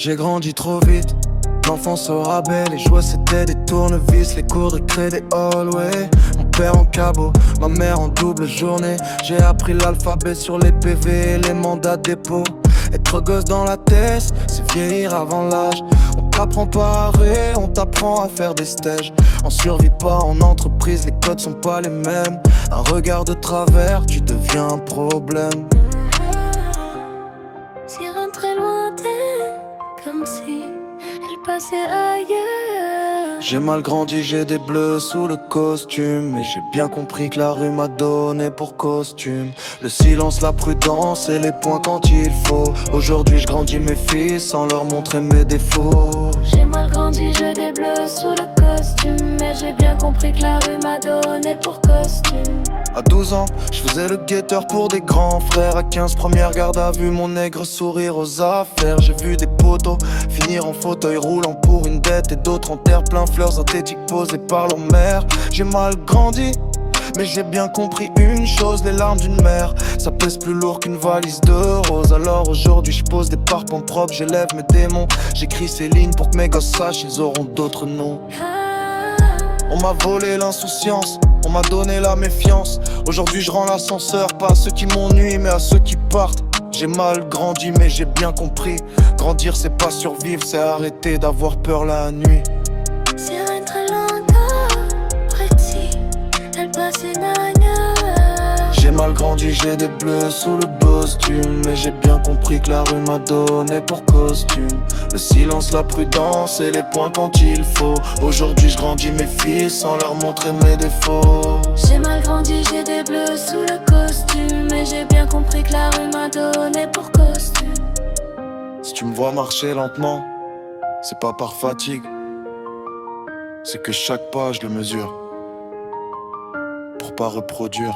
J'ai grandi trop vite, l'enfance au rabais, les jouets c'était des tournevis, les cours de crédit hallway. Mon père en cabot, ma mère en double journée. J'ai appris l'alphabet sur les PV et les mandats de dépôt. Être gosse dans la tête, c'est vieillir avant l'âge. On t'apprend pas à rire, on t'apprend à faire des stages. On survit pas en entreprise, les codes sont pas les mêmes. Un regard de travers, tu deviens un problème. Si rentrer lointaine, comme si elle passait ailleurs. J'ai mal grandi, j'ai des bleus sous le costume. Mais j'ai bien compris que la rue m'a donné pour costume le silence, la prudence et les points quand il faut. Aujourd'hui je grandis mes fils sans leur montrer mes défauts. J'ai mal grandi, j'ai des bleus sous le costume. Mais j'ai bien compris que la rue m'a donné pour costume. À 12 ans, je faisais le guetteur pour des grands frères. À 15, première garde à vue, mon nègre sourire aux affaires. J'ai vu des poteaux finir en fauteuil roulant pour une dette et d'autres en terre plein fleurs synthétiques posées par leur mère. J'ai mal grandi, mais j'ai bien compris une chose, les larmes d'une mère, ça pèse plus lourd qu'une valise de roses. Alors aujourd'hui je pose des parpaings propres, j'élève mes démons. J'écris ces lignes pour que mes gosses sachent, ils auront d'autres noms. On m'a volé l'insouciance, on m'a donné la méfiance. Aujourd'hui je rends l'ascenseur, pas à ceux qui m'ennuient mais à ceux qui partent. J'ai mal grandi mais j'ai bien compris, grandir c'est pas survivre, c'est arrêter d'avoir peur la nuit. Si rien très longtemps, près d'ici, elle passait nana. J'ai mal grandi, j'ai des bleus sous le costume. Mais j'ai bien compris que la rue m'a donné pour costume le silence, la prudence et les points quand il faut. Aujourd'hui je grandis mes fils sans leur montrer mes défauts. J'ai mal grandi, j'ai des bleus sous le costume. Mais j'ai bien compris que la rue m'a donné pour costume. Si tu me vois marcher lentement, c'est pas par fatigue, c'est que chaque pas je le mesure pour pas reproduire.